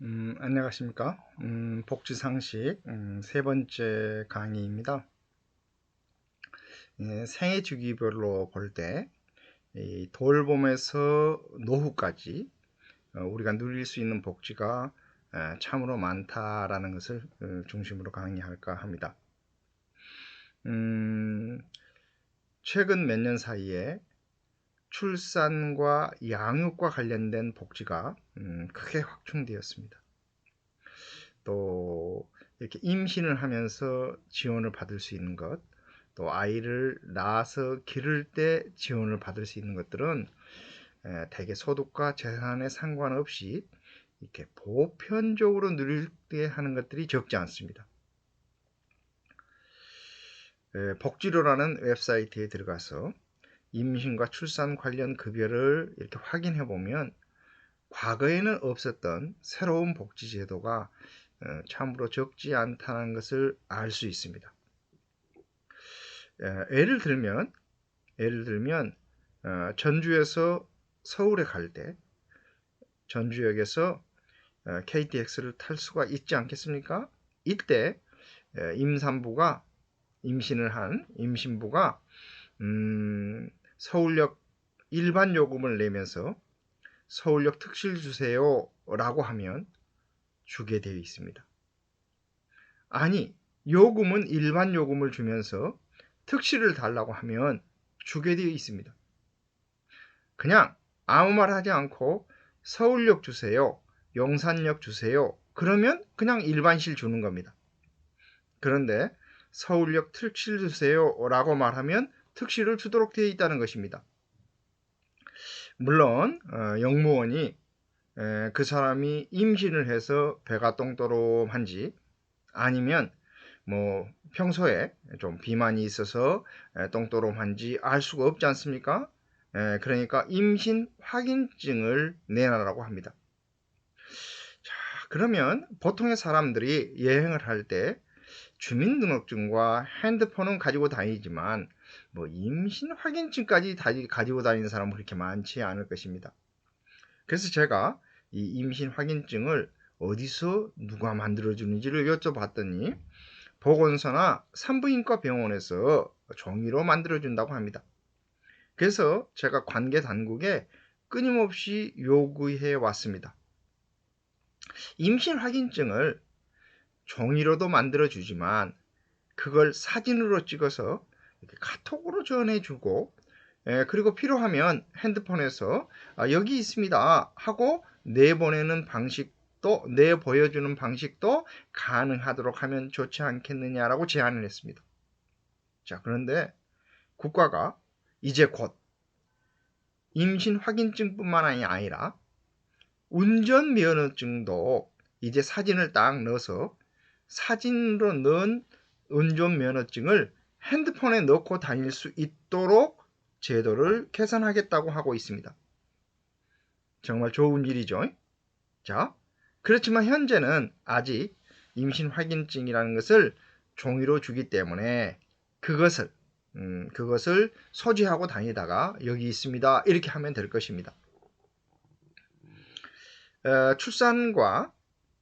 안녕하십니까. 복지상식 세 번째 강의입니다. 생애 주기별로 볼 때 돌봄에서 노후까지 우리가 누릴 수 있는 복지가 참으로 많다라는 것을 중심으로 강의할까 합니다. 최근 몇 년 사이에 출산과 양육과 관련된 복지가 크게 확충되었습니다. 또 이렇게 임신을 하면서 지원을 받을 수 있는 것, 또 아이를 낳아서 기를 때 지원을 받을 수 있는 것들은 대개 소득과 재산에 상관없이 이렇게 보편적으로 누리게 하는 것들이 적지 않습니다. 복지로라는 웹사이트에 들어가서 임신과 출산 관련 급여를 이렇게 확인해 보면 과거에는 없었던 새로운 복지 제도가 참으로 적지 않다는 것을 알 수 있습니다. 예를 들면 전주에서 서울에 갈 때 전주역에서 KTX를 탈 수가 있지 않겠습니까? 이때 임신을 한 임신부가 서울역 일반 요금을 내면서 서울역 특실 주세요 라고 하면 주게 되어 있습니다. 아니, 요금은 일반 요금을 주면서 특실을 달라고 하면 주게 되어 있습니다. 그냥 아무 말 하지 않고 서울역 주세요, 용산역 주세요, 그러면 그냥 일반실 주는 겁니다. 그런데 서울역 특실 주세요 라고 말하면 특실을 주도록 되어 있다는 것입니다. 물론 영무원이 그 사람이 임신을 해서 배가 똥또름한지 아니면 뭐 평소에 좀 비만이 있어서 똥또름한지 알 수가 없지 않습니까? 그러니까 임신 확인증을 내놔라고 합니다. 자, 그러면 보통의 사람들이 여행을 할 때 주민등록증과 핸드폰은 가지고 다니지만 뭐 임신 확인증까지 가지고 다니는 사람은 그렇게 많지 않을 것입니다. 그래서 제가 이 임신 확인증을 어디서 누가 만들어주는지를 여쭤봤더니 보건소나 산부인과 병원에서 종이로 만들어준다고 합니다. 그래서 제가 관계 당국에 끊임없이 요구해 왔습니다. 임신 확인증을 종이로도 만들어주지만 그걸 사진으로 찍어서 이렇게 카톡으로 전해주고 그리고 필요하면 핸드폰에서 여기 있습니다 하고 내보내는 방식도 내보여주는 방식도 가능하도록 하면 좋지 않겠느냐라고 제안을 했습니다. 자, 그런데 국가가 이제 곧 임신 확인증뿐만 아니라 운전면허증도 이제 사진을 딱 넣어서 사진으로 넣은 운전면허증을 핸드폰에 넣고 다닐 수 있도록 제도를 개선하겠다고 하고 있습니다. 정말 좋은 일이죠. 자, 그렇지만 현재는 아직 임신 확인증이라는 것을 종이로 주기 때문에 그것을 소지하고 다니다가 여기 있습니다 이렇게 하면 될 것입니다. 출산과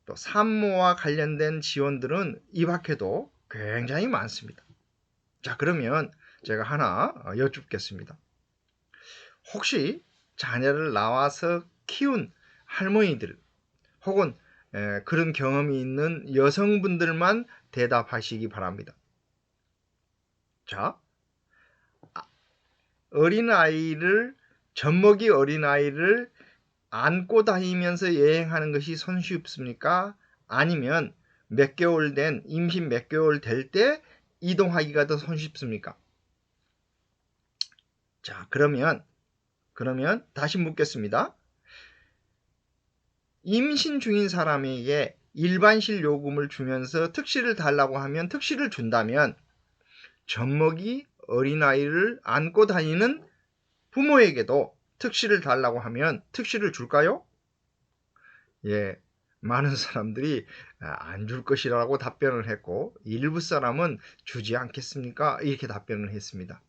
또 산모와 관련된 지원들은 이 밖에도 굉장히 많습니다. 자, 그러면 제가 하나 여쭙겠습니다. 혹시 자녀를 낳아서 키운 할머니들 혹은 그런 경험이 있는 여성분들만 대답하시기 바랍니다. 자, 젖먹이 어린아이를 안고 다니면서 여행하는 것이 손쉽습니까? 아니면 임신 몇 개월 될 때 이동하기가 더 손쉽습니까? 자, 그러면 다시 묻겠습니다. 임신 중인 사람에게 일반실 요금을 주면서 특실을 달라고 하면 특실을 준다면 젖먹이 어린아이를 안고 다니는 부모에게도 특실을 달라고 하면 특실을 줄까요? 예, 많은 사람들이 안 줄 것이라고 답변을 했고 일부 사람은 주지 않겠습니까? 이렇게 답변을 했습니다.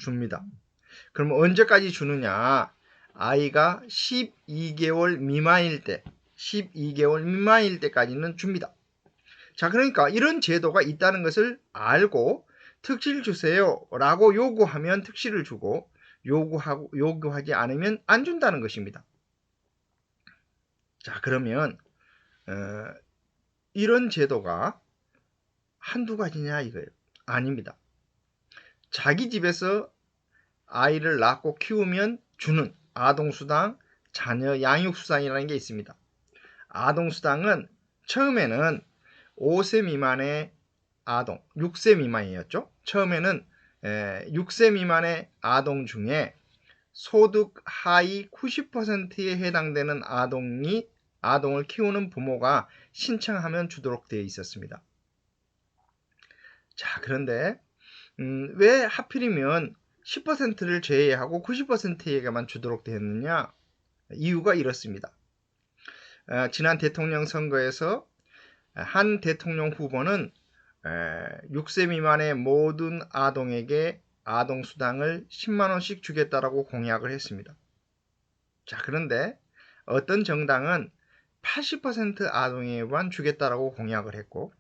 줍니다. 그럼 언제까지 주느냐? 아이가 12개월 미만일 때 12개월 미만일 때까지는 줍니다. 자, 그러니까 이런 제도가 있다는 것을 알고 특실 주세요 라고 요구하면 특실을 주고 요구하지 않으면 안 준다는 것입니다. 자, 그러면 이런 제도가 한두 가지냐 이거예요. 아닙니다. 자기 집에서 아이를 낳고 키우면 주는 아동수당, 자녀 양육수당이라는 게 있습니다. 아동수당은 처음에는 5세 미만의 아동, 6세 미만이었죠. 처음에는 6세 미만의 아동 중에 소득 하위 90%에 해당되는 아동을 키우는 부모가 신청하면 주도록 되어 있었습니다. 자, 그런데 왜 하필이면 10%를 제외하고 90%에게만 주도록 되었느냐? 이유가 이렇습니다. 지난 대통령 선거에서 한 대통령 후보는 6세 미만의 모든 아동에게 아동수당을 10만원씩 주겠다라고 공약을 했습니다. 자, 그런데 어떤 정당은 80% 아동에게만 주겠다라고 공약을 했고,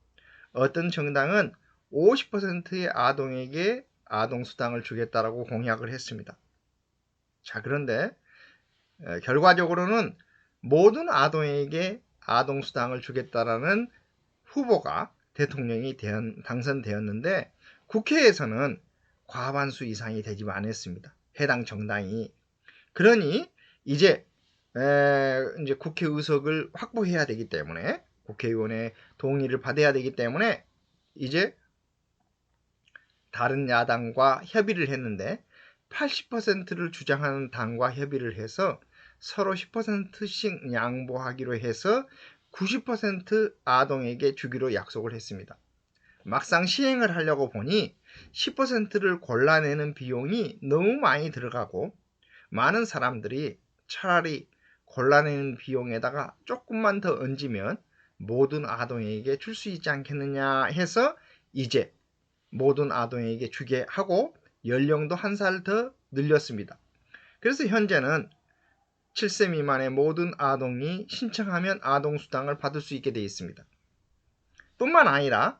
어떤 정당은 50%의 아동에게 아동수당을 주겠다라고 공약을 했습니다. 자, 그런데 결과적으로는 모든 아동에게 아동수당을 주겠다라는 후보가 대통령이 당선되었는데 국회에서는 과반수 이상이 되지 않았습니다. 해당 정당이. 그러니 이제 국회 의석을 확보해야 되기 때문에 국회의원의 동의를 받아야 되기 때문에 이제 다른 야당과 협의를 했는데 80%를 주장하는 당과 협의를 해서 서로 10%씩 양보하기로 해서 90% 아동에게 주기로 약속을 했습니다. 막상 시행을 하려고 보니 10%를 골라내는 비용이 너무 많이 들어가고 많은 사람들이 차라리 골라내는 비용에다가 조금만 더 얹으면 모든 아동에게 줄 수 있지 않겠느냐 해서 이제 모든 아동에게 주게 하고 연령도 한 살 더 늘렸습니다. 그래서 현재는 7세 미만의 모든 아동이 신청하면 아동수당을 받을 수 있게 되어 있습니다. 뿐만 아니라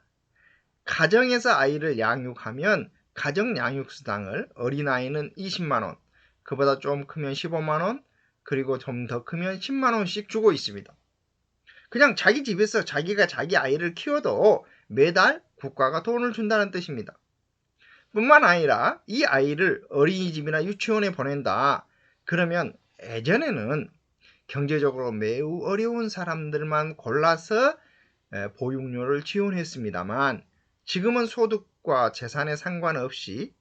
가정에서 아이를 양육하면 가정양육수당을 어린아이는 20만원, 그보다 좀 크면 15만원, 그리고 좀 더 크면 10만원씩 주고 있습니다. 그냥 자기 집에서 자기가 자기 아이를 키워도 매달 국가가 돈을 준다는 뜻입니다. 뿐만 아니라 이 아이를 어린이집이나 유치원에 보낸다. 그러면 예전에는 경제적으로 매우 어려운 사람들만 골라서 보육료를 지원했습니다만 지금은 소득과 재산에 상관없이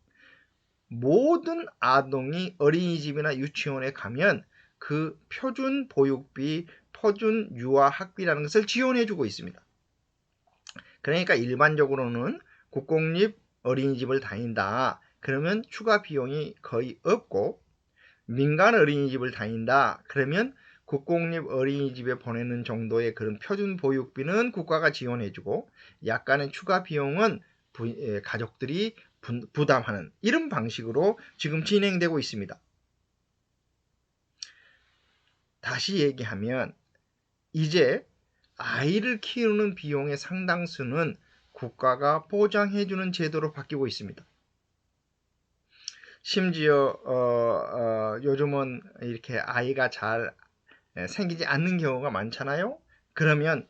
모든 아동이 어린이집이나 유치원에 가면 그 표준 보육비, 표준 유아학비라는 것을 지원해주고 있습니다. 그러니까 일반적으로는 국공립 어린이집을 다닌다. 그러면 추가 비용이 거의 없고 민간 어린이집을 다닌다. 그러면 국공립 어린이집에 보내는 정도의 그런 표준 보육비는 국가가 지원해주고 약간의 추가 비용은 가족들이 부담하는 이런 방식으로 지금 진행되고 있습니다. 다시 얘기하면 이제 아이를 키우는 비용의 상당수는 국가가 보장해주는 제도로 바뀌고 있습니다. 심지어 요즘은 이렇게 아이가 잘 생기지 않는 경우가 많잖아요. 그러면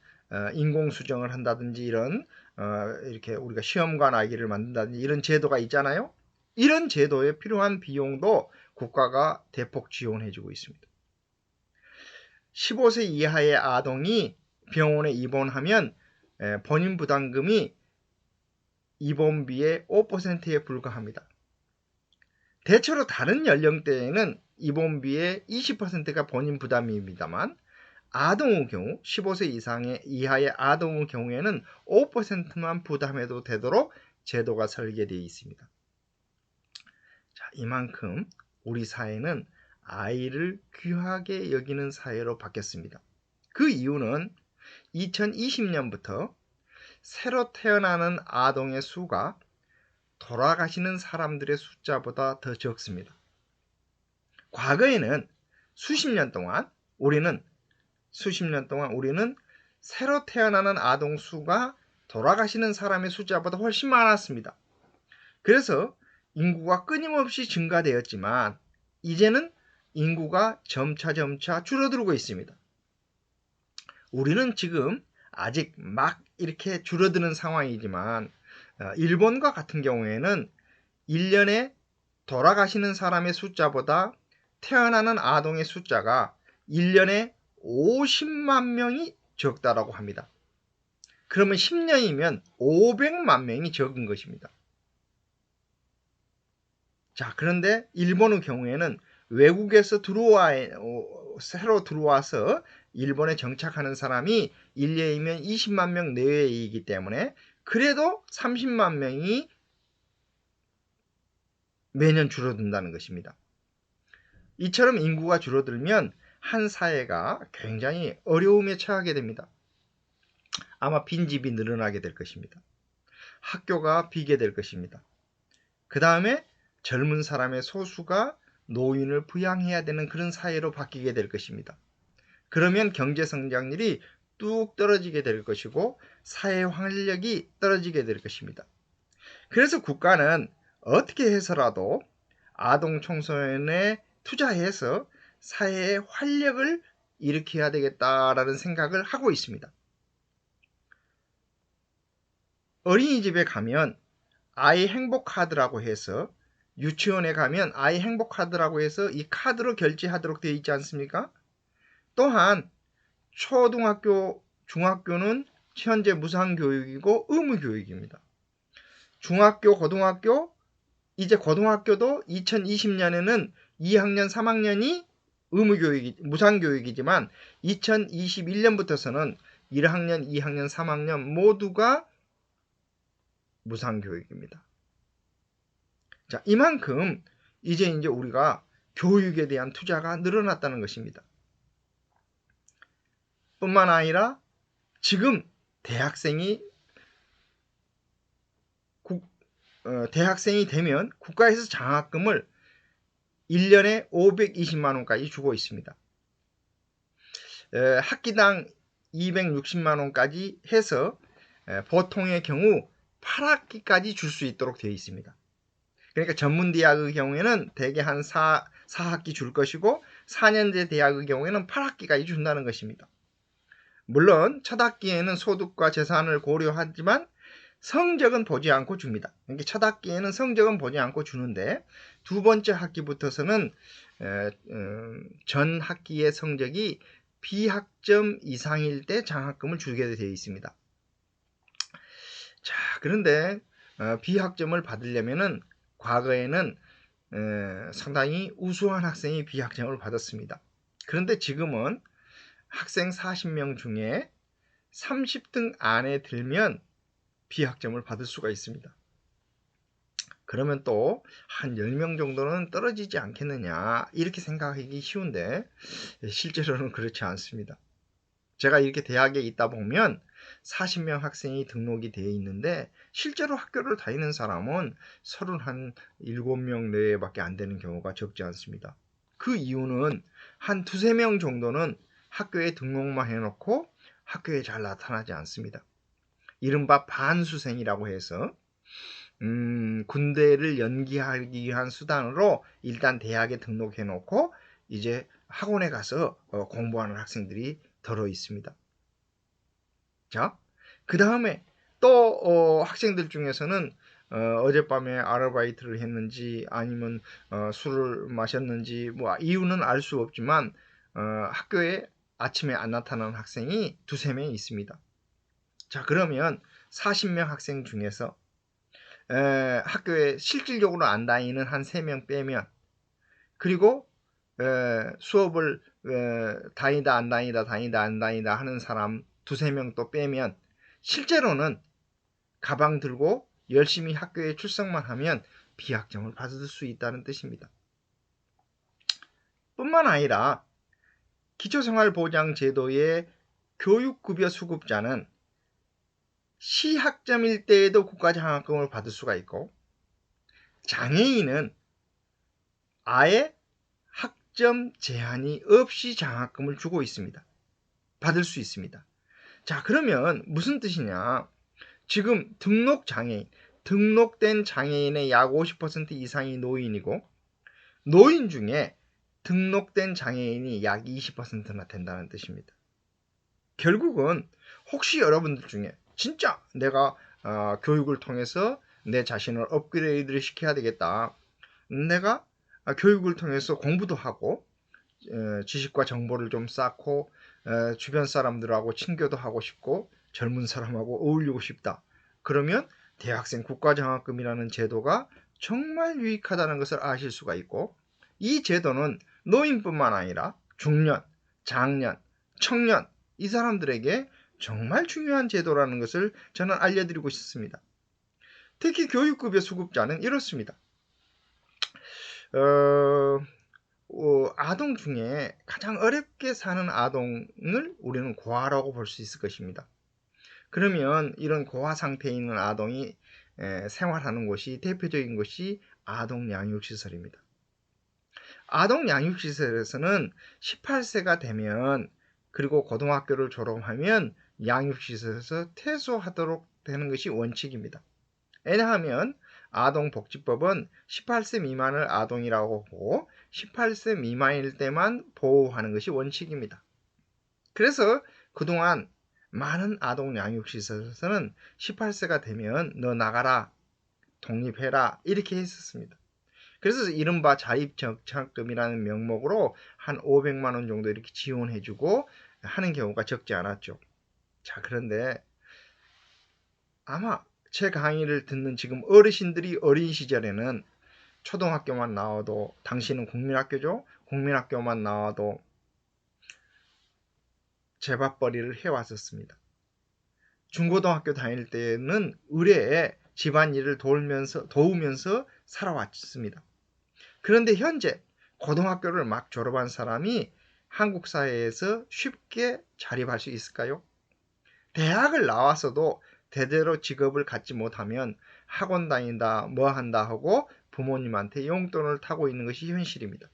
인공수정을 한다든지 이런 이렇게 우리가 시험관 아기를 만든다든지 이런 제도가 있잖아요. 이런 제도에 필요한 비용도 국가가 대폭 지원해주고 있습니다. 15세 이하의 아동이 병원에 입원하면 본인 부담금이 입원비의 5%에 불과합니다. 대체로 다른 연령대에는 입원비의 20%가 본인 부담입니다만 아동의 경우 15세 이하의 아동의 경우에는 5%만 부담해도 되도록 제도가 설계되어 있습니다. 자, 이만큼 우리 사회는 아이를 귀하게 여기는 사회로 바뀌었습니다. 그 이유는 2020년부터 새로 태어나는 아동의 수가 돌아가시는 사람들의 숫자보다 더 적습니다. 과거에는 수십 년 동안 우리는 수십 년 동안 우리는 새로 태어나는 아동 수가 돌아가시는 사람의 숫자보다 훨씬 많았습니다. 그래서 인구가 끊임없이 증가되었지만 이제는 인구가 점차 줄어들고 있습니다. 우리는 지금 아직 막 이렇게 줄어드는 상황이지만 일본과 같은 경우에는 1년에 돌아가시는 사람의 숫자보다 태어나는 아동의 숫자가 1년에 50만 명이 적다라고 합니다. 그러면 10년이면 500만 명이 적은 것입니다. 자, 그런데 일본의 경우에는 외국에서 새로 들어와서 일본에 정착하는 사람이 1년이면 20만 명 내외이기 때문에 그래도 30만 명이 매년 줄어든다는 것입니다. 이처럼 인구가 줄어들면 한 사회가 굉장히 어려움에 처하게 됩니다. 아마 빈집이 늘어나게 될 것입니다. 학교가 비게 될 것입니다. 그 다음에 젊은 사람의 소수가 노인을 부양해야 되는 그런 사회로 바뀌게 될 것입니다. 그러면 경제 성장률이 뚝 떨어지게 될 것이고 사회 활력이 떨어지게 될 것입니다. 그래서 국가는 어떻게 해서라도 아동 청소년에 투자해서 사회의 활력을 일으켜야 되겠다라는 생각을 하고 있습니다. 어린이집에 가면 아이 행복카드라고 해서 유치원에 가면 아이 행복카드라고 해서 이 카드로 결제하도록 되어 있지 않습니까? 또한 초등학교, 중학교는 현재 무상교육이고 의무교육입니다. 중학교, 고등학교, 이제 고등학교도 2020년에는 2학년, 3학년이 무상교육이지만 2021년부터서는 1학년, 2학년, 3학년 모두가 무상교육입니다. 자, 이만큼 이제 우리가 교육에 대한 투자가 늘어났다는 것입니다. 뿐만 아니라 지금 대학생이 되면 국가에서 장학금을 1년에 520만 원까지 주고 있습니다. 학기당 260만 원까지 해서 보통의 경우 8학기까지 줄 수 있도록 되어 있습니다. 그러니까 전문대학의 경우에는 대개 한 4학기 줄 것이고 4년제 대학의 경우에는 8학기까지 준다는 것입니다. 물론 첫 학기에는 소득과 재산을 고려하지만 성적은 보지 않고 줍니다. 그러니까 첫 학기에는 성적은 보지 않고 주는데 두 번째 학기부터서는 전 학기의 성적이 B학점 이상일 때 장학금을 주게 되어 있습니다. 자, 그런데 B학점을 받으려면은 과거에는 상당히 우수한 학생이 B학점을 받았습니다. 그런데 지금은 학생 40명 중에 30등 안에 들면 B학점을 받을 수가 있습니다. 그러면 또 한 10명 정도는 떨어지지 않겠느냐 이렇게 생각하기 쉬운데 실제로는 그렇지 않습니다. 제가 이렇게 대학에 있다 보면 40명 학생이 등록이 되어 있는데 실제로 학교를 다니는 사람은 37명 내외밖에 안 되는 경우가 적지 않습니다. 그 이유는 한 두세 명 정도는 학교에 등록만 해놓고 학교에 잘 나타나지 않습니다. 이른바 반수생이라고 해서 군대를 연기하기 위한 수단으로 일단 대학에 등록해 놓고 이제 학원에 가서 공부하는 학생들이 덜어 있습니다. 자, 그 다음에 또 학생들 중에서는 어젯밤에 아르바이트를 했는지 아니면 술을 마셨는지 뭐 이유는 알 수 없지만 학교에 아침에 안 나타나는 학생이 두세 명 있습니다. 자, 그러면 40명 학생 중에서 학교에 실질적으로 안 다니는 한 3명 빼면 그리고 수업을 다니다 안 다니다 다니다 안 다니다 하는 사람 두세 명 또 빼면 실제로는 가방 들고 열심히 학교에 출석만 하면 B학점을 받을 수 있다는 뜻입니다. 뿐만 아니라 기초생활보장제도의 교육급여 수급자는 시학점일 때에도 국가장학금을 받을 수가 있고 장애인은 아예 학점 제한이 없이 장학금을 주고 있습니다. 받을 수 있습니다. 자, 그러면 무슨 뜻이냐? 지금 등록된 장애인의 약 50% 이상이 노인이고, 노인 중에 등록된 장애인이 약 20%나 된다는 뜻입니다. 결국은 혹시 여러분들 중에 진짜 내가 교육을 통해서 내 자신을 업그레이드를 시켜야 되겠다. 내가 교육을 통해서 공부도 하고 지식과 정보를 좀 쌓고 주변 사람들하고 친교도 하고 싶고 젊은 사람하고 어울리고 싶다. 그러면 대학생 국가장학금이라는 제도가 정말 유익하다는 것을 아실 수가 있고, 이 제도는 노인뿐만 아니라 중년, 장년, 청년 이 사람들에게 정말 중요한 제도라는 것을 저는 알려드리고 싶습니다. 특히 교육급여 수급자는 이렇습니다. 아동 중에 가장 어렵게 사는 아동을 우리는 고아라고 볼 수 있을 것입니다. 그러면 이런 고아 상태에 있는 아동이 생활하는 곳이 대표적인 곳이 아동 양육시설입니다. 아동 양육시설에서는 18세가 되면 그리고 고등학교를 졸업하면 양육시설에서 퇴소하도록 되는 것이 원칙입니다. 왜냐하면 아동복지법은 18세 미만을 아동이라고 보고 18세 미만일 때만 보호하는 것이 원칙입니다. 그래서 그동안 많은 아동 양육시설에서는 18세가 되면 너 나가라, 독립해라 이렇게 했었습니다. 그래서 이른바 자립정착금이라는 명목으로 한 500만 원 정도 이렇게 지원해주고 하는 경우가 적지 않았죠. 자, 그런데 아마 제 강의를 듣는 지금 어르신들이 어린 시절에는 초등학교만 나와도, 당신은 국민학교죠? 국민학교만 나와도 제밥벌이를 해왔었습니다. 중고등학교 다닐 때는 의뢰에 집안일을 도우면서 살아왔습니다. 그런데 현재 고등학교를 막 졸업한 사람이 한국 사회에서 쉽게 자립할 수 있을까요? 대학을 나와서도 제대로 직업을 갖지 못하면 학원 다닌다, 뭐 한다 하고 부모님한테 용돈을 타고 있는 것이 현실입니다.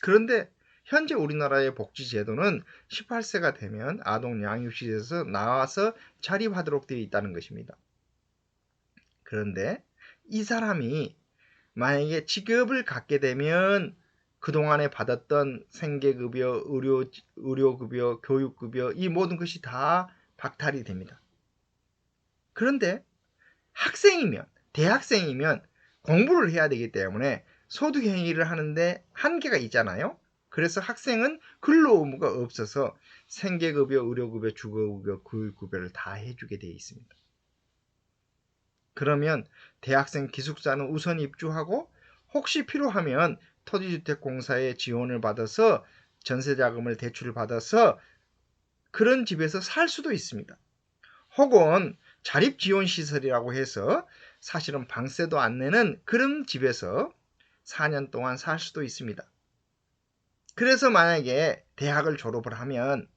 그런데 현재 우리나라의 복지제도는 18세가 되면 아동 양육시에서 나와서 자립하도록 되어 있다는 것입니다. 그런데 이 사람이 만약에 직업을 갖게 되면 그동안에 받았던 생계급여, 의료급여, 교육급여 이 모든 것이 다 박탈이 됩니다. 그런데 대학생이면 공부를 해야 되기 때문에 소득행위를 하는데 한계가 있잖아요. 그래서 학생은 근로 의무가 없어서 생계급여, 의료급여, 주거급여, 교육급여를 다 해주게 되어 있습니다. 그러면 대학생 기숙사는 우선 입주하고 혹시 필요하면 토지주택공사의 지원을 받아서 전세자금을 대출을 받아서 그런 집에서 살 수도 있습니다. 혹은 자립지원시설이라고 해서 사실은 방세도 안 내는 그런 집에서 4년 동안 살 수도 있습니다. 그래서 만약에 대학을 졸업을 하면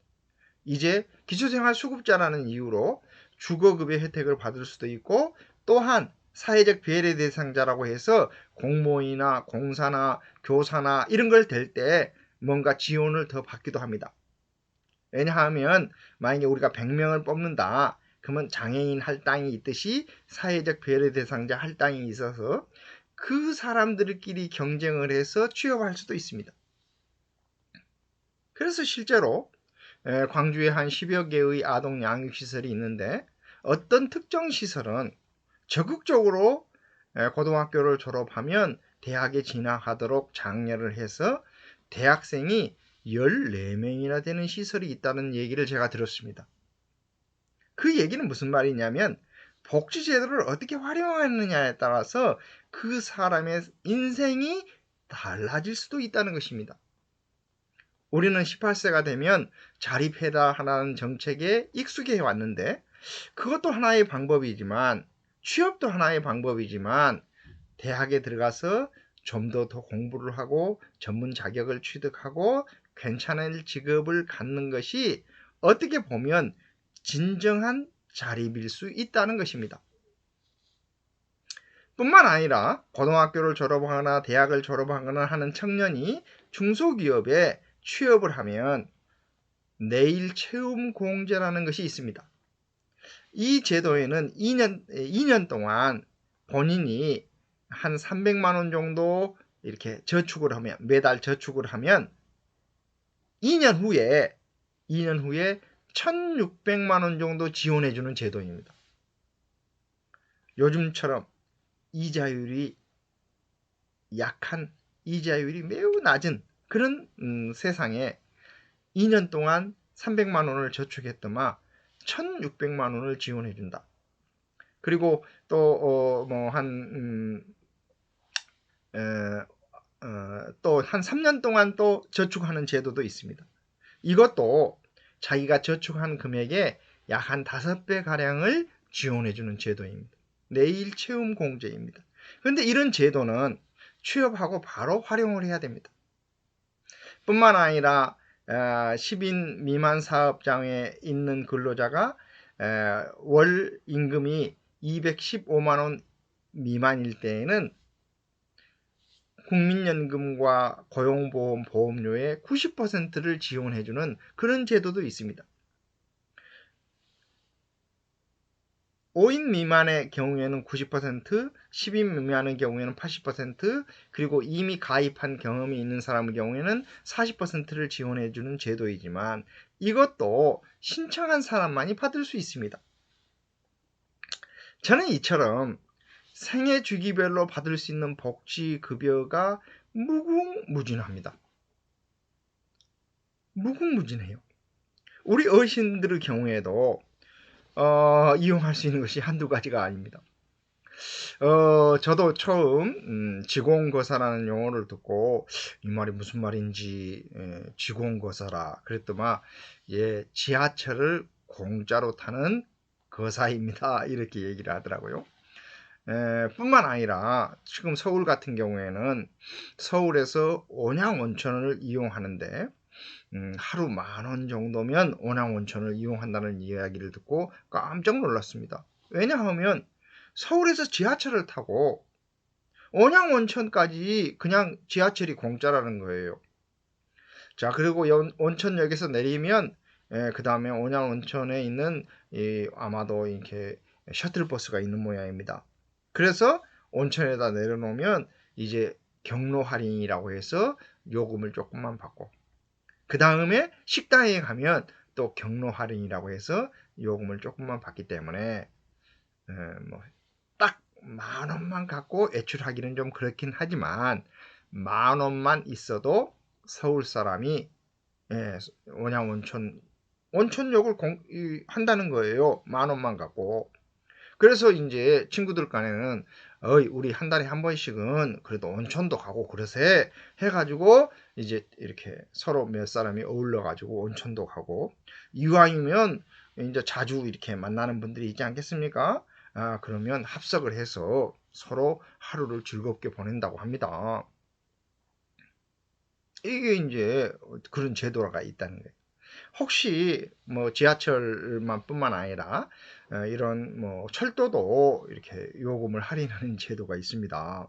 이제 기초생활수급자라는 이유로 주거급여 혜택을 받을 수도 있고, 또한 사회적 배려 대상자라고 해서 공무원이나 공사나 교사나 이런 걸 될 때 뭔가 지원을 더 받기도 합니다. 왜냐하면 만약에 우리가 100명을 뽑는다, 그러면 장애인 할당이 있듯이 사회적 배려 대상자 할당이 있어서 그 사람들끼리 경쟁을 해서 취업할 수도 있습니다. 그래서 실제로 광주에 한 10여 개의 아동 양육시설이 있는데, 어떤 특정 시설은 적극적으로 고등학교를 졸업하면 대학에 진학하도록 장려를 해서 대학생이 14명이나 되는 시설이 있다는 얘기를 제가 들었습니다. 그 얘기는 무슨 말이냐면 복지제도를 어떻게 활용하느냐에 따라서 그 사람의 인생이 달라질 수도 있다는 것입니다. 우리는 18세가 되면 자립해라 하는 정책에 익숙해 왔는데, 그것도 하나의 방법이지만, 취업도 하나의 방법이지만, 대학에 들어가서 좀 더 공부를 하고 전문 자격을 취득하고 괜찮은 직업을 갖는 것이 어떻게 보면 진정한 자립일 수 있다는 것입니다. 뿐만 아니라 고등학교를 졸업하거나 대학을 졸업하거나 하는 청년이 중소기업에 취업을 하면 내일 체험 공제라는 것이 있습니다. 이 제도에는 2년 동안 본인이 한 300만 원 정도 이렇게 저축을 하면, 매달 저축을 하면 2년 후에 1,600만 원 정도 지원해 주는 제도입니다. 요즘처럼 이자율이 약한, 이자율이 매우 낮은 그런 세상에 2년 동안 300만 원을 저축했더만 1,600만 원을 지원해 준다. 그리고 또 또 한 3년 동안 또 저축하는 제도도 있습니다. 이것도 자기가 저축한 금액의 약 한 5배 가량을 지원해 주는 제도입니다. 내일 채움 공제입니다. 그런데 이런 제도는 취업하고 바로 활용을 해야 됩니다. 뿐만 아니라 10인 미만 사업장에 있는 근로자가 월 임금이 215만 원 미만일 때에는 국민연금과 고용보험 보험료의 90%를 지원해주는 그런 제도도 있습니다. 5인 미만의 경우에는 90%, 10인 미만의 경우에는 80%, 그리고 이미 가입한 경험이 있는 사람의 경우에는 40%를 지원해주는 제도이지만 이것도 신청한 사람만이 받을 수 있습니다. 저는 이처럼 생애 주기별로 받을 수 있는 복지급여가 무궁무진합니다. 무궁무진해요. 우리 어르신들의 경우에도 이용할 수 있는 것이 한두 가지가 아닙니다. 저도 처음 지공거사라는 용어를 듣고 이 말이 무슨 말인지 지공거사라 그랬더만 예, 지하철을 공짜로 타는 거사입니다. 이렇게 얘기를 하더라고요. 뿐만 아니라 지금 서울 같은 경우에는 서울에서 온양온천을 이용하는데 하루 10,000원 정도면 온양온천을 이용한다는 이야기를 듣고 깜짝 놀랐습니다. 왜냐하면 서울에서 지하철을 타고 온양온천까지 그냥 지하철이 공짜라는 거예요. 자, 그리고 온천역에서 내리면 그 다음에 온양온천에 있는 아마도 이렇게 셔틀버스가 있는 모양입니다. 그래서 온천에다 내려놓으면 이제 경로 할인이라고 해서 요금을 조금만 받고 그 다음에 식당에 가면 또 경로 할인이라고 해서 요금을 조금만 받기 때문에 딱 10,000원만 갖고 애출하기는 좀 그렇긴 하지만 10,000원만 있어도 서울 사람이 온천욕을 한다는 거예요. 10,000원만 갖고. 그래서 이제 친구들 간에는 우리 한 달에 한 번씩은 그래도 온천도 가고 그러세 해가지고 이제 이렇게 서로 몇 사람이 어울려 가지고 온천도 가고 이왕이면 이제 자주 이렇게 만나는 분들이 있지 않겠습니까? 그러면 합석을 해서 서로 하루를 즐겁게 보낸다고 합니다. 이게 이제 그런 제도가 있다는 거예요. 혹시 뭐 지하철만 뿐만 아니라 이런 뭐 철도도 이렇게 요금을 할인하는 제도가 있습니다.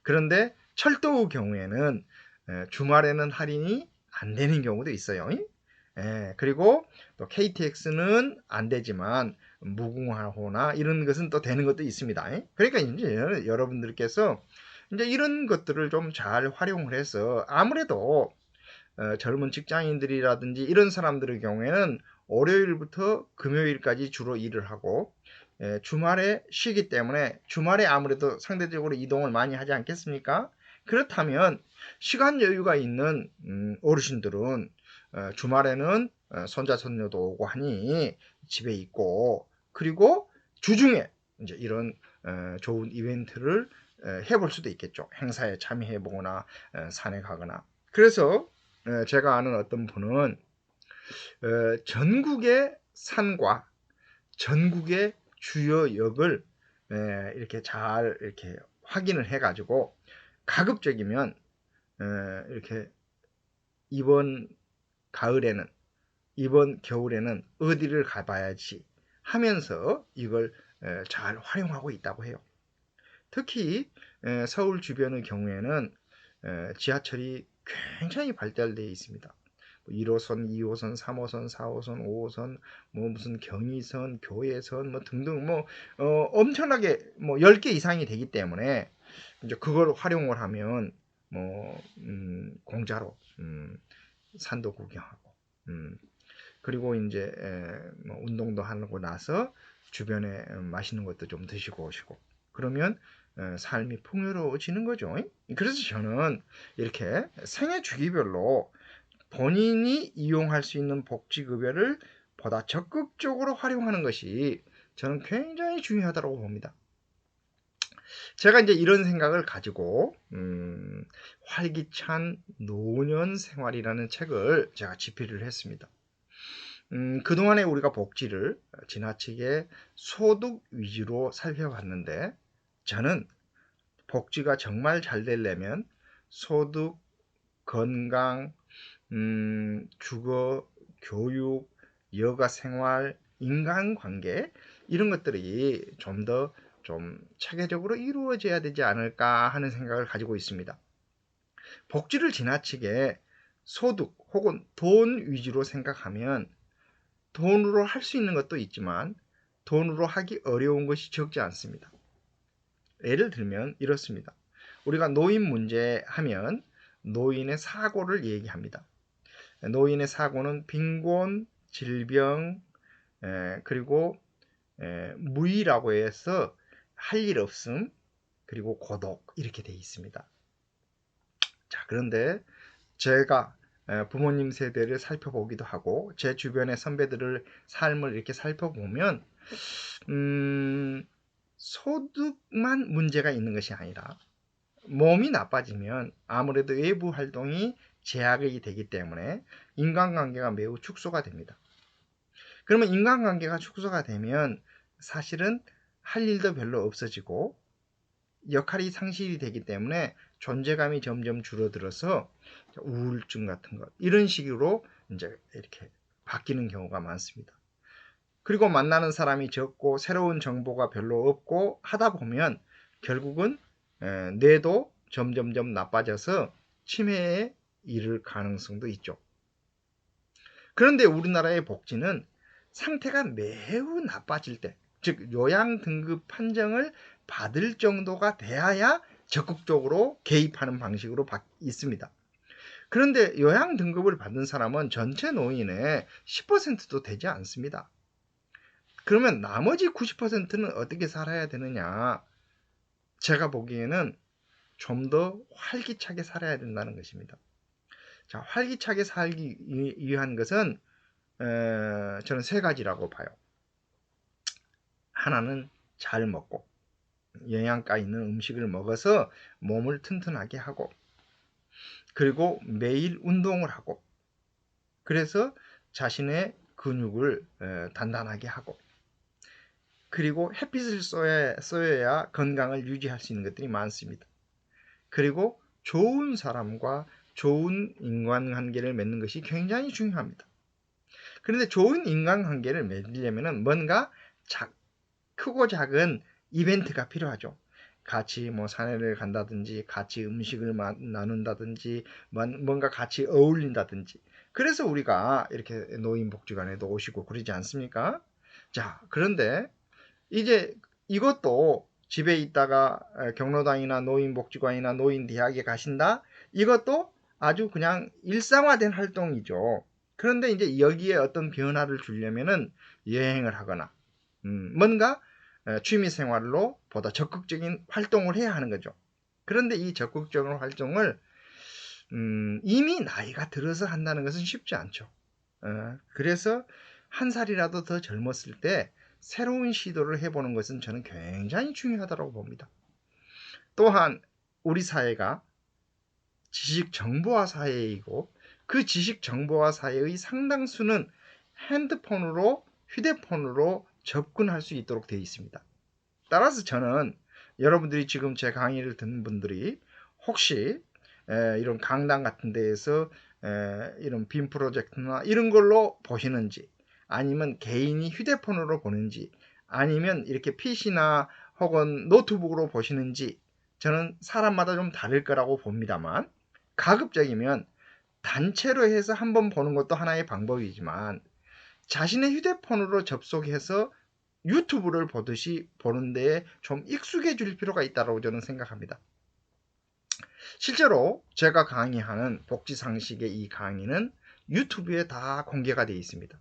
그런데 철도의 경우에는 주말에는 할인이 안 되는 경우도 있어요. 그리고 또 KTX는 안 되지만 무궁화호나 이런 것은 또 되는 것도 있습니다. 그러니까 이제 여러분들께서 이제 이런 것들을 좀 잘 활용을 해서 아무래도 젊은 직장인들이라든지 이런 사람들의 경우에는 월요일부터 금요일까지 주로 일을 하고 주말에 쉬기 때문에 주말에 아무래도 상대적으로 이동을 많이 하지 않겠습니까? 그렇다면 시간 여유가 있는 어르신들은 주말에는 손자 손녀도 오고 하니 집에 있고 그리고 주중에 이제 이런 좋은 이벤트를 해볼 수도 있겠죠. 행사에 참여해 보거나 산에 가거나. 그래서 제가 아는 어떤 분은 전국의 산과 전국의 주요 역을 이렇게 잘 이렇게 확인을 해가지고 가급적이면 이렇게 이번 가을에는 이번 겨울에는 어디를 가봐야지 하면서 이걸 잘 활용하고 있다고 해요. 특히 서울 주변의 경우에는 지하철이 굉장히 발달되어 있습니다. 1호선, 2호선, 3호선, 4호선, 5호선, 뭐 무슨 경의선, 교외선 뭐 등등 뭐 엄청나게 뭐 10개 이상이 되기 때문에 이제 그걸 활용을 하면 뭐 공짜로 산도 구경하고 그리고 이제 뭐 운동도 하고 나서 주변에 맛있는 것도 좀 드시고 오시고 그러면 삶이 풍요로워지는 거죠. 그래서 저는 이렇게 생애 주기별로 본인이 이용할 수 있는 복지급여를 보다 적극적으로 활용하는 것이 저는 굉장히 중요하다고 봅니다. 제가 이제 이런 생각을 가지고 활기찬 노년 생활이라는 책을 제가 집필을 했습니다. 그동안에 우리가 복지를 지나치게 소득 위주로 살펴봤는데 저는 복지가 정말 잘 되려면 소득, 건강, 주거, 교육, 여가 생활, 인간관계 이런 것들이 좀 더 좀 체계적으로 이루어져야 되지 않을까 하는 생각을 가지고 있습니다. 복지를 지나치게 소득 혹은 돈 위주로 생각하면 돈으로 할 수 있는 것도 있지만 돈으로 하기 어려운 것이 적지 않습니다. 예를 들면 이렇습니다. 우리가 노인 문제 하면 노인의 사고를 얘기합니다. 노인의 사고는 빈곤, 질병, 그리고 무의라고 해서 할 일 없음, 그리고 고독 이렇게 되어 있습니다. 자, 그런데 제가 부모님 세대를 살펴보기도 하고 제 주변의 선배들을 삶을 이렇게 살펴보면 소득만 문제가 있는 것이 아니라 몸이 나빠지면 아무래도 외부 활동이 제약이 되기 때문에 인간관계가 매우 축소가 됩니다. 그러면 인간관계가 축소가 되면 사실은 할 일도 별로 없어지고 역할이 상실이 되기 때문에 존재감이 점점 줄어들어서 우울증 같은 것 이런 식으로 이제 이렇게 바뀌는 경우가 많습니다. 그리고 만나는 사람이 적고 새로운 정보가 별로 없고 하다 보면 결국은 뇌도 점점점 나빠져서 치매에 이를 가능성도 있죠. 그런데 우리나라의 복지는 상태가 매우 나빠질 때, 즉 요양 등급 판정을 받을 정도가 돼야 적극적으로 개입하는 방식으로 있습니다. 그런데 요양 등급을 받은 사람은 전체 노인의 10%도 되지 않습니다. 그러면 나머지 90%는 어떻게 살아야 되느냐? 제가 보기에는 좀 더 활기차게 살아야 된다는 것입니다. 자, 활기차게 살기 위한 것은 저는 세 가지라고 봐요. 하나는 잘 먹고 영양가 있는 음식을 먹어서 몸을 튼튼하게 하고 그리고 매일 운동을 하고 그래서 자신의 근육을 단단하게 하고 그리고 햇빛을 쏘여야 건강을 유지할 수 있는 것들이 많습니다. 그리고 좋은 사람과 좋은 인간관계를 맺는 것이 굉장히 중요합니다. 그런데 좋은 인간관계를 맺으려면 뭔가 크고 작은 이벤트가 필요하죠. 같이 뭐 산에를 간다든지 같이 음식을 나눈다든지 뭔가 같이 어울린다든지 그래서 우리가 이렇게 노인복지관에도 오시고 그러지 않습니까? 자, 그런데 이제 이것도 집에 있다가 경로당이나 노인복지관이나 노인대학에 가신다? 이것도 아주 그냥 일상화된 활동이죠. 그런데 이제 여기에 어떤 변화를 주려면은 여행을 하거나 뭔가 취미생활로 보다 적극적인 활동을 해야 하는 거죠. 그런데 이 적극적인 활동을 이미 나이가 들어서 한다는 것은 쉽지 않죠. 그래서 한 살이라도 더 젊었을 때 새로운 시도를 해보는 것은 저는 굉장히 중요하다고 봅니다. 또한 우리 사회가 지식정보화 사회이고 그 지식정보화 사회의 상당수는 핸드폰으로 휴대폰으로 접근할 수 있도록 되어 있습니다. 따라서 저는 여러분들이 지금 제 강의를 듣는 분들이 혹시 이런 강당 같은 데에서 이런 빔 프로젝트나 이런 걸로 보시는지 아니면 개인이 휴대폰으로 보는지 아니면 이렇게 PC나 혹은 노트북으로 보시는지 저는 사람마다 좀 다를 거라고 봅니다만 가급적이면 단체로 해서 한번 보는 것도 하나의 방법이지만 자신의 휴대폰으로 접속해서 유튜브를 보듯이 보는 데에 좀 익숙해질 필요가 있다고 저는 생각합니다. 실제로 제가 강의하는 복지상식의 이 강의는 유튜브에 다 공개가 되어 있습니다.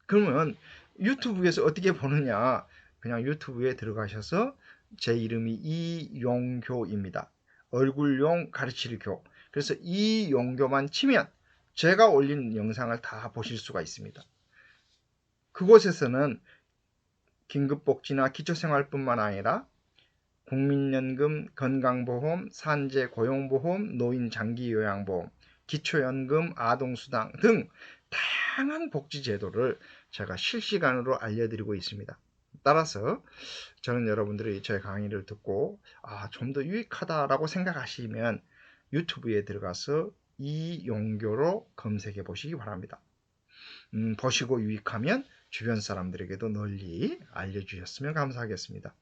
그러면 유튜브에서 어떻게 보느냐, 그냥 유튜브에 들어가셔서 제 이름이 이용교입니다. 얼굴용 가르칠 교. 그래서 이용교만 치면 제가 올린 영상을 다 보실 수가 있습니다. 그곳에서는 긴급복지나 기초생활뿐만 아니라 국민연금, 건강보험, 산재 고용보험, 노인 장기요양보험, 기초연금, 아동수당 등 다양한 복지제도를 제가 실시간으로 알려드리고 있습니다. 따라서 저는 여러분들이 제 강의를 듣고 좀 더 유익하다라고 생각하시면 유튜브에 들어가서 이용교로 검색해 보시기 바랍니다. 보시고 유익하면 주변 사람들에게도 널리 알려주셨으면 감사하겠습니다.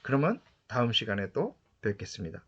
그러면 다음 시간에 또 뵙겠습니다.